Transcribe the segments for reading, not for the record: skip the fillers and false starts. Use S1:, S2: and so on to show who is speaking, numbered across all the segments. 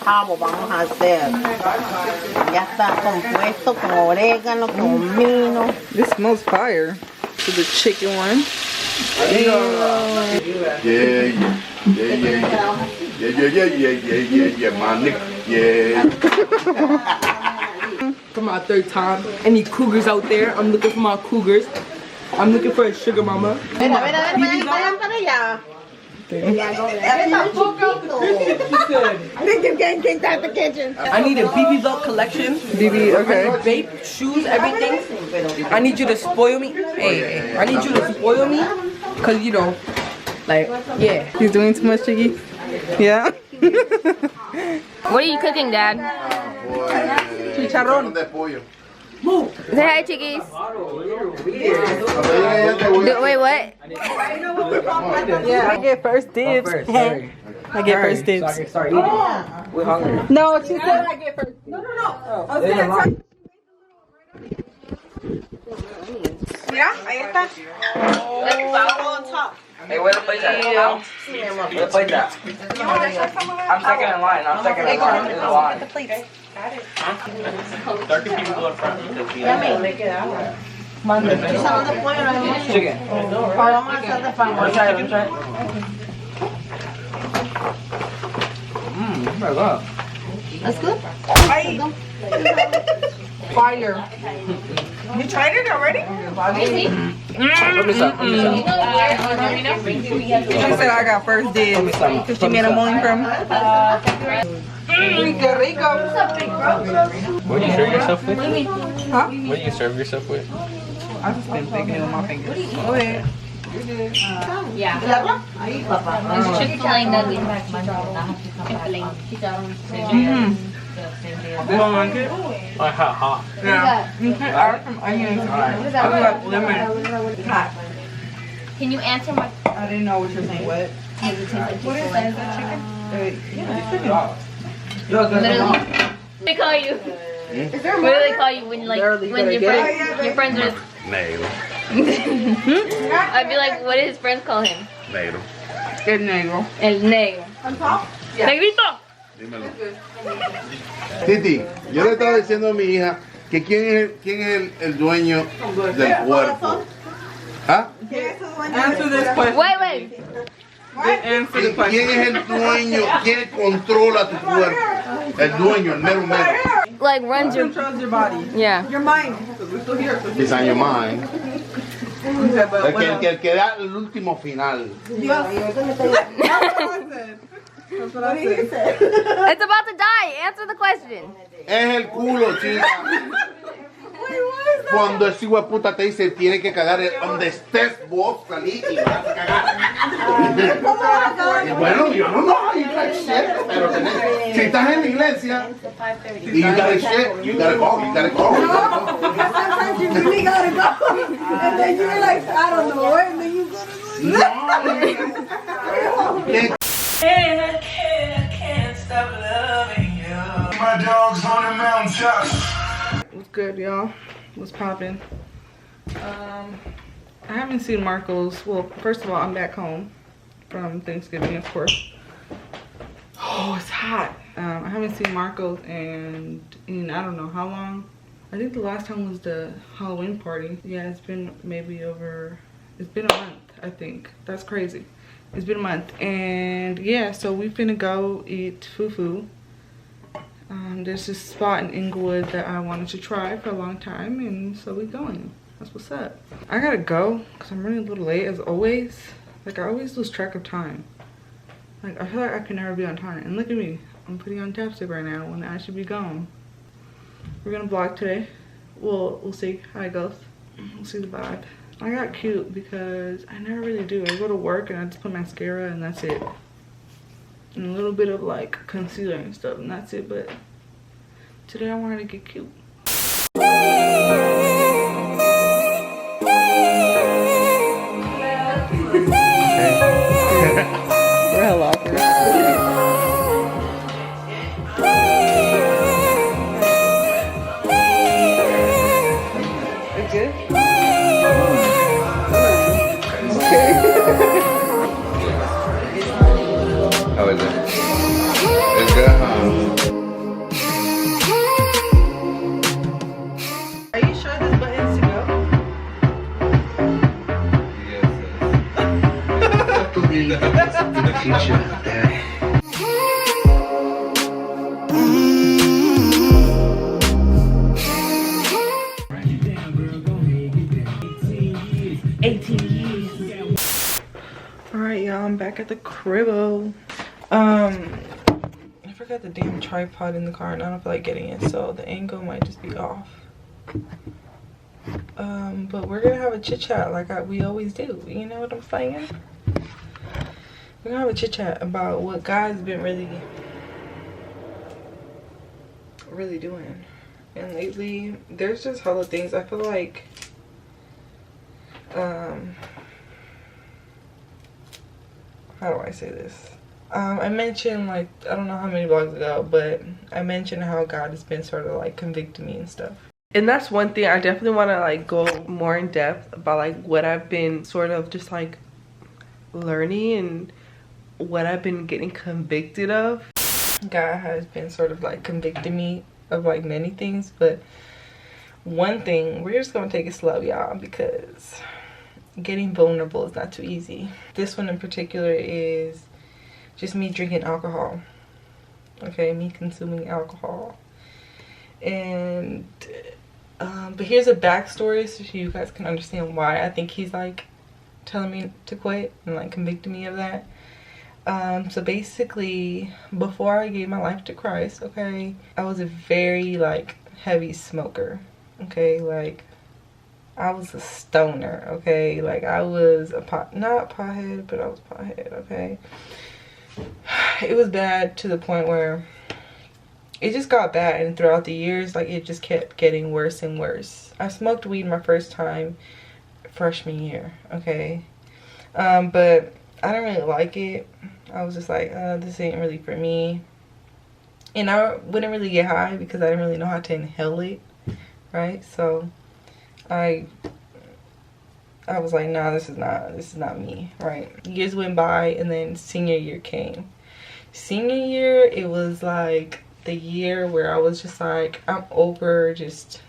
S1: pavo vamos a hacer. Ya está compuesto con orégano, comino.
S2: This smells fire. So the chicken one.
S3: Yeah, my nigga. Yeah.
S2: For my third time. Any cougars out there? I'm looking for my cougars. I'm looking for a sugar mama.
S1: Vayan para allá.
S2: I need a BB belt collection. BB, okay. Vape, shoes, everything. I need you to spoil me. Hey, I need you to spoil me. Cause you know, like, yeah. He's doing too much, Chiggy? Yeah?
S4: What are you cooking, Dad?
S2: Chicharrón.
S4: Say hi, chickies. Wait, what?
S2: Yeah, I get first dibs. I get first dibs.
S5: So I can start eating. We're hungry.
S2: No, she said I get first. No.
S1: Mira, ahí está.
S5: Hey, where the place at? Where the place at? I'm second in line. I'm second in line. In the line.
S6: Darker people go in front.
S5: Chicken.
S1: Vamos a hacer de pan.
S5: Let's try it. Very good.
S1: That's good.
S2: Fire.
S1: You tried it already?
S5: Put me some.
S2: She said I got first dibs. Because she made a mulling from. Rico.
S6: What do you serve yourself with?
S2: Huh?
S6: What do you serve yourself with?
S2: I've just been thinking it with my fingers. Go ahead.
S4: Yeah. There's chicken nuggets.
S2: You don't like it?
S6: Oh, hot.
S2: Yeah. You can add some onions. I like lemon.
S4: Can you answer my
S2: I didn't know what you're saying. What?
S4: What is that? Chicken?
S2: Yeah, it's chicken.
S4: Literally. They call you. What do they call you when your friends are?
S3: Negro.
S4: I'd be like, what did his friends call him?
S3: Negro.
S2: El negro.
S4: El negro. Negrito.
S3: Dímelo. Titi, yo le estaba diciendo a mi hija que quién es el dueño del cuerpo. ¿Ah?
S2: Answer this question.
S4: Wait.
S2: Answer the question.
S3: ¿Quién es el dueño? ¿Quién controla tu cuerpo? El dueño, el mero.
S4: Like runs your.
S2: Controls your body.
S4: Yeah.
S2: Your mind. We're still here.
S3: It's on your mind.
S2: Okay, but what else?
S3: El que da el último final.
S2: That's what I said.
S4: It's about to die. Answer the question.
S3: Es el culo, chica. Cuando ese hijo de puta te dice tiene que cagar donde estés vos, salí y vas a cagar. Y bueno, yo no know, you got shit, pero si estás en la iglesia y you got shit, you gotta go.
S7: Sometimes you really gotta go. And then you're like, I don't know, and then you go to
S3: No.
S8: I can't stop loving you. My dog's on the mountaintop.
S2: What's good, y'all? What's poppin'? I haven't seen Marcos. Well, first of all, I'm back home from Thanksgiving, of course. Oh, it's hot. I haven't seen Marcos in I don't know how long. I think the last time was the Halloween party. Yeah, it's been it's been a month, I think. That's crazy. It's been a month. And yeah, so we finna go eat fufu. There's this spot in Inglewood that I wanted to try for a long time, and so we going. That's what's up. I gotta go because I'm running a little late as always. Like, I always lose track of time. Like, I feel like I can never be on time. And look at me, I'm putting on chapstick right now when I should be gone. We're gonna vlog today. We'll see how it goes. We'll see the vibe. I got cute because I never really do. I go to work and I just put mascara and that's it. And a little bit of like concealer and stuff and that's it. But today I wanted to get cute. We're hella awkward. It's good?
S3: How is it? It's good, huh? future, Daddy.
S2: Alright, y'all, I'm back at the cribbo. I forgot the damn tripod in the car and I don't feel like getting it, so the angle might just be off. But we're gonna have a chit chat like we always do. You know what I'm saying? We're gonna have a chit chat about what God's been really doing. And lately, there's just hella things. I feel like, how do I say this? I mentioned, like, I don't know how many vlogs ago, but I mentioned how God has been sort of like convicting me and stuff. And that's one thing I definitely want to like go more in depth about, like what I've been sort of just like learning and what I've been getting convicted of. God has been sort of like convicting me of like many things, but one thing, we're just gonna take it slow, y'all, because getting vulnerable is not too easy. This one in particular is just me drinking alcohol. Okay, me consuming alcohol. And but here's a backstory so you guys can understand why I think he's like telling me to quit and like convicting me of that. So basically, before I gave my life to Christ, okay, I was a very like heavy smoker. Okay, like I was a stoner. Okay, like I was not pothead, but I was pothead. Okay, it was bad to the point where it just got bad, and throughout the years, like it just kept getting worse and worse. I smoked weed my first time freshman year, okay, but I didn't really like it. I was just like, this ain't really for me, and I wouldn't really get high because I didn't really know how to inhale it, right? So I was like, nah, this is not me, right? Years went by, and then senior year came. Senior year, it was like the year where I was just like, I'm over it.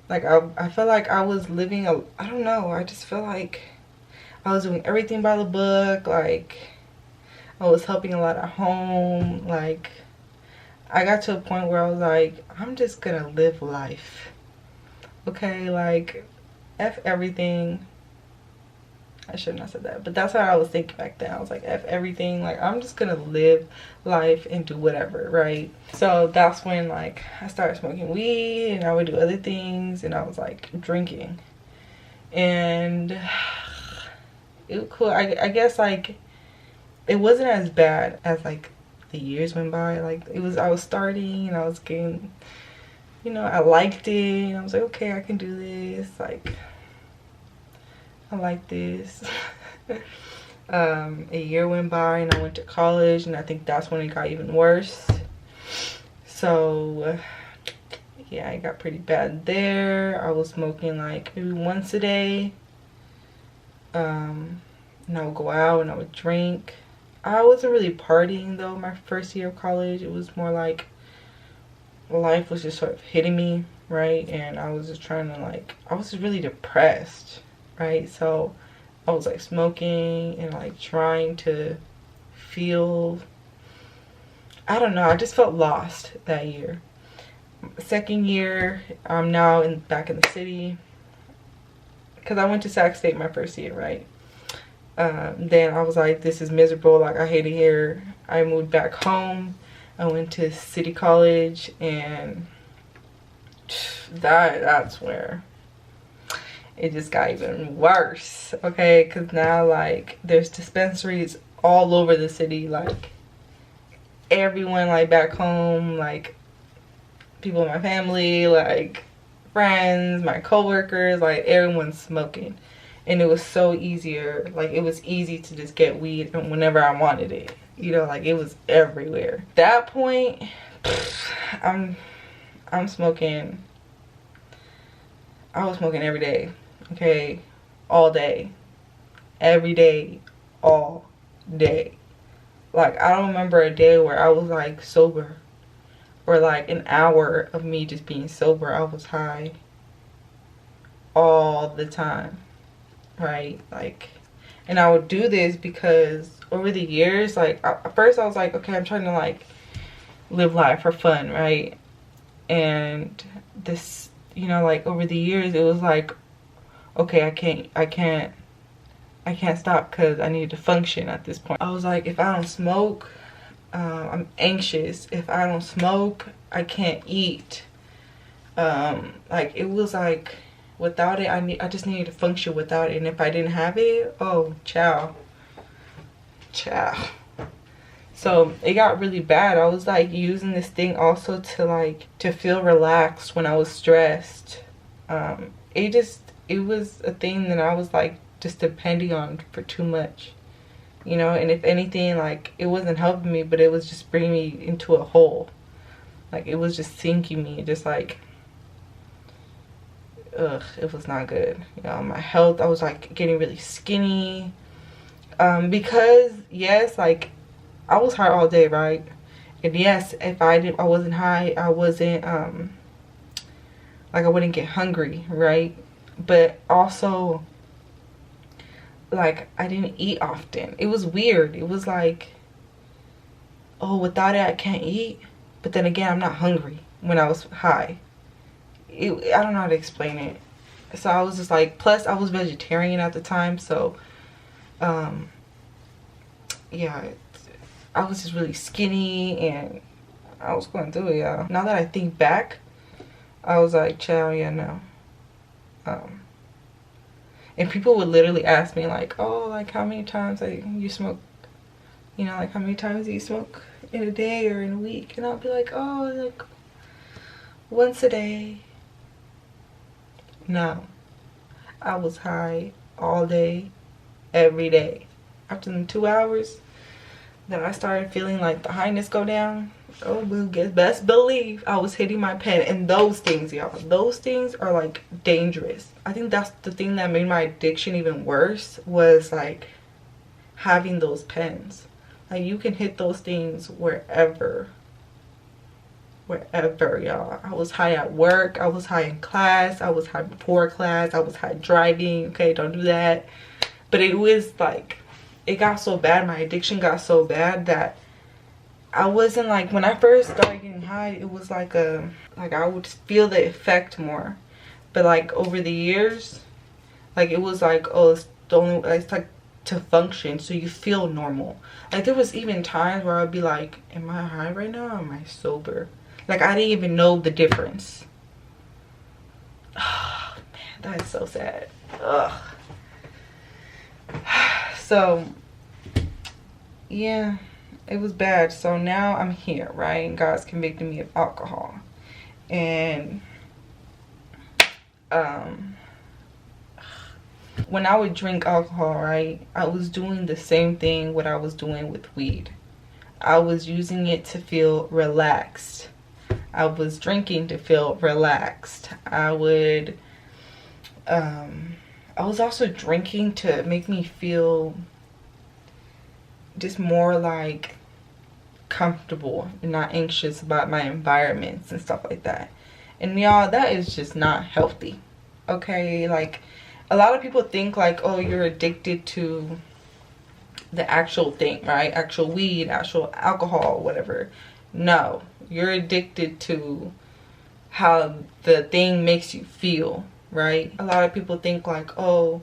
S2: Like I felt like I was living I don't know, I just felt like I was doing everything by the book. Like I was helping a lot at home. Like I got to a point where I was like, I'm just gonna live life, okay? Like F everything. I shouldn't have said that, but that's how I was thinking back then. I was like, F everything, like I'm just gonna live life and do whatever, right? So that's when like I started smoking weed, and I would do other things, and I was like drinking, and it was cool. I guess like it wasn't as bad as like the years went by. Like it was, I was starting and I was getting, you know, I liked it, and I was like, okay, I can do this, like I like this. A year went by and I went to college, and I think that's when it got even worse. So yeah, it got pretty bad there. I was smoking like maybe once a day, and I would go out and I would drink. I wasn't really partying though my first year of college. It was more like life was just sort of hitting me, right? And I was just trying to like, I was just really depressed, right? So I was like smoking and like trying to feel, I don't know, I just felt lost that year. Second year, I'm now back in the city, because I went to Sac State my first year, right? Then I was like, this is miserable, like I hate it here. I moved back home. I went to City College, and that's where it just got even worse, okay? Because now like there's dispensaries all over the city. Like everyone like back home, like people in my family, like friends, my coworkers, like everyone's smoking. And it was so easier, like it was easy to just get weed whenever I wanted it, you know, like it was everywhere. At that point, I'm smoking, I was smoking every day, okay, all day, every day, all day. Like I don't remember a day where I was like sober, or like an hour of me just being sober. I was high all the time, right? Like, And I would do this because over the years, like at first I was like, okay, I'm trying to like live life for fun, right? And this, you know, like over the years it was like, okay, I can't stop because I need to function at this point. I was like, if I don't smoke, I'm anxious. If I don't smoke, I can't eat. Like it was like without it, I just needed to function without it. And if I didn't have it, oh, ciao. So it got really bad. I was like using this thing also to feel relaxed when I was stressed. It was a thing that I was like just depending on for too much, you know. And if anything, like it wasn't helping me, but it was just bringing me into a hole. Like it was just sinking me, just like, ugh, it was not good. You know, my health, I was like getting really skinny, because yes, like I was high all day, right? And yes, if I wasn't high, I wasn't like I wouldn't get hungry, right? But also like I didn't eat often. It was weird. It was like, oh, without it I can't eat, but then again I'm not hungry when I was high. I don't know how to explain it. So I was just like, plus I was vegetarian at the time, so yeah, I was just really skinny and I was going through it, y'all. Now that I think back, I was like, child, yeah, no. And people would literally ask me like, oh, like how many times you smoke, you know, like how many times do you smoke in a day or in a week? And I'll be like, oh, like once a day. No, I was high all day, every day. After them 2 hours, then I started feeling like the highness go down. Oh, boo, best believe I was hitting my pen. And those things, y'all, those things are like dangerous. I think that's the thing that made my addiction even worse, was like having those pens. Like you can hit those things wherever, y'all. I was high at work, I was high in class, I was high before class, I was high driving. Okay, don't do that. But it was like, it got so bad, my addiction got so bad that I wasn't like, when I first started getting high, it was like I would feel the effect more. But like over the years, like it was like, oh, it's like to function, so you feel normal. Like there was even times where I'd be like, am I high right now or am I sober? Like I didn't even know the difference. Oh man, that is so sad. Ugh. So yeah, it was bad. So now I'm here, right? And God's convicted me of alcohol. And when I would drink alcohol, right, I was doing the same thing what I was doing with weed. I was using it to feel relaxed. I was drinking to feel relaxed. I was also drinking to make me feel just more like comfortable and not anxious about my environments and stuff like that. And y'all, that is just not healthy. Okay, like a lot of people think like, oh, you're addicted to the actual thing, right? Actual weed, actual alcohol, whatever. No, you're addicted to how the thing makes you feel, right? A lot of people think like, oh,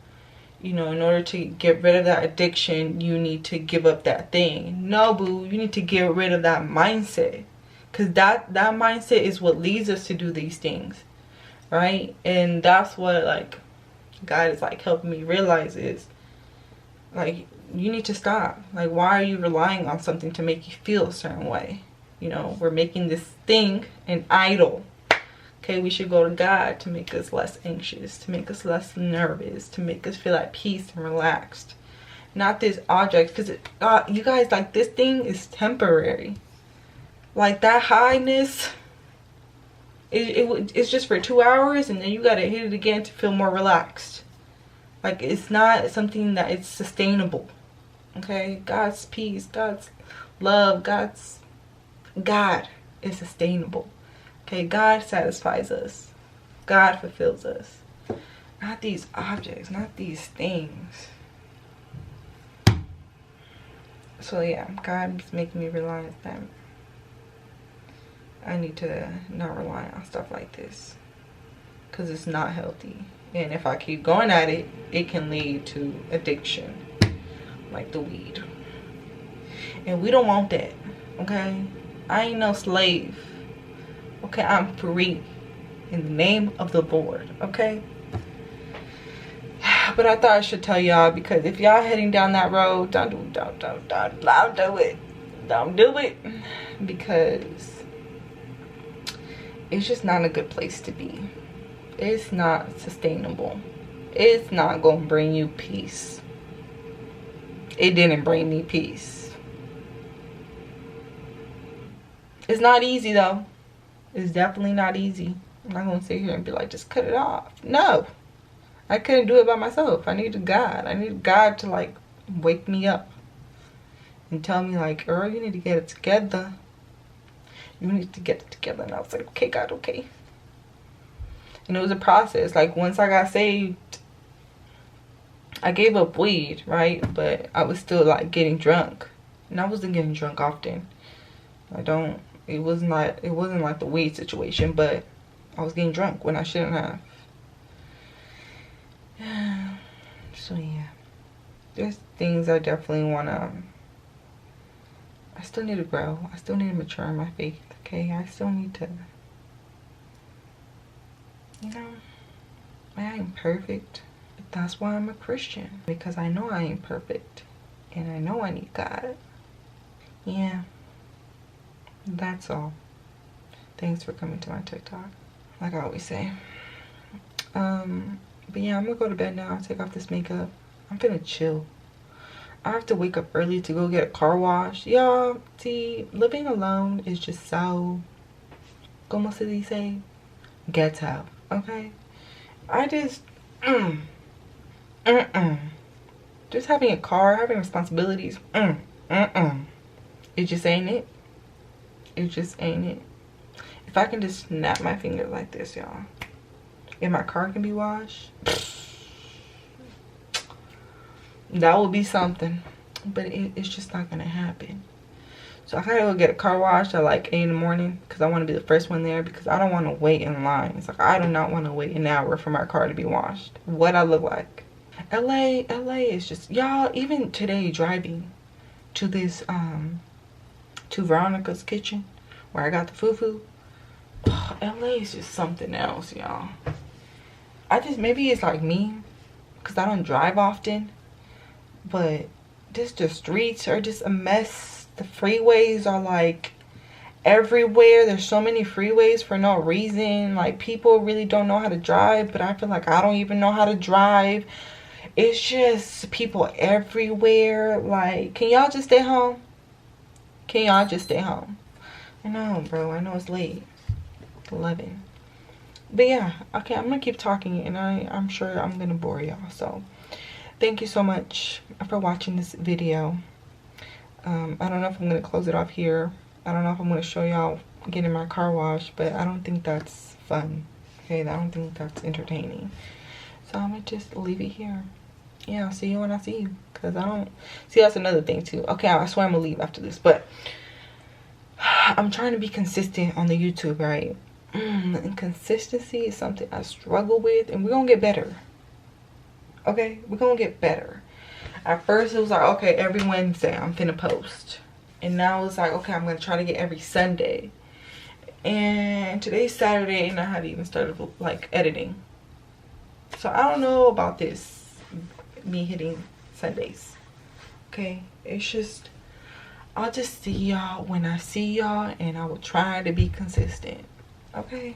S2: you know, in order to get rid of that addiction, you need to give up that thing. No, boo, you need to get rid of that mindset. Because that mindset is what leads us to do these things, right? And that's what, like, God is, like, helping me realize is, like, you need to stop. Like, why are you relying on something to make you feel a certain way? You know, we're making this thing an idol. Okay, we should go to God to make us less anxious, to make us less nervous, to make us feel at peace and relaxed. Not this object, because you guys, like, this thing is temporary. Like, that highness, it's just for 2 hours, and then you gotta hit it again to feel more relaxed. Like, it's not something that it's sustainable. Okay, God's peace, God's love, God is sustainable. Okay, God satisfies us. God fulfills us. Not these objects, not these things. So yeah, God's making me realize that I need to not rely on stuff like this, because it's not healthy. And if I keep going at it, it can lead to addiction, like the weed. And we don't want that, okay? I ain't no slave, okay? I'm free in the name of the Lord, okay? But I thought I should tell y'all, because if y'all heading down that road, don't do it. Don't do it, because it's just not a good place to be. It's not sustainable. It's not gonna bring you peace. It didn't bring me peace. It's not easy though. It's definitely not easy. I'm not gonna sit here and be like, just cut it off. No, I couldn't do it by myself. I needed God. I needed God to like wake me up and tell me like, Earl, you need to get it together. You need to get it together. And I was like, okay, God, okay. And it was a process. Like, once I got saved, I gave up weed, right? But I was still like getting drunk. And I wasn't getting drunk often. It wasn't like the weed situation, but I was getting drunk when I shouldn't have. So yeah, there's things I definitely I still need to grow. I still need to mature in my faith, okay? I still need to, you know, I ain't perfect, but that's why I'm a Christian, because I know I ain't perfect and I know I need God. Yeah, that's all. Thanks for coming to my TikTok, like I always say. But yeah, I'm gonna go to bed now, take off this makeup. I'm finna chill. I have to wake up early to go get a car wash. Y'all, see, living alone is just so, como se dice, ghetto, okay? I just, just having a car, having responsibilities, it just ain't it. It just ain't it. If I can just snap my fingers like this, y'all, and my car can be washed, that would be something. But it's just not gonna happen. So I gotta go get a car wash at like 8 in the morning, because I want to be the first one there, because I don't want to wait in line. It's like, I do not want to wait an hour for my car to be washed. What I look like. LA is just, y'all, even today driving to this to Veronica's kitchen where I got the fufu, LA is just something else, y'all. Maybe it's like me, because I don't drive often, but the streets are just a mess. The freeways are like everywhere. There's so many freeways for no reason. Like, people really don't know how to drive, but I feel like I don't even know how to drive. It's just people everywhere. Like, can y'all just stay home? Can y'all just stay home? I know, bro. I know it's late. It's 11. But yeah, okay, I'm gonna keep talking, and I'm sure I'm gonna bore y'all. So thank you so much for watching this video. I don't know if I'm gonna close it off here. I don't know if I'm gonna show y'all getting my car washed, but I don't think that's fun. Okay, I don't think that's entertaining. So I'm gonna just leave it here. Yeah, I'll see you when I see you, because I don't see, that's another thing too. Okay, I swear I'm gonna leave after this, but I'm trying to be consistent on the YouTube, right? And consistency is something I struggle with, and we're gonna get better. Okay, we're gonna get better. At first it was like, okay, every Wednesday I'm finna post, and now it's like, okay, I'm gonna try to get every Sunday. And today's Saturday and I haven't even started like editing, so I don't know about this, me hitting Sundays. Okay, it's just, I'll just see y'all when I see y'all, and I will try to be consistent. Okay,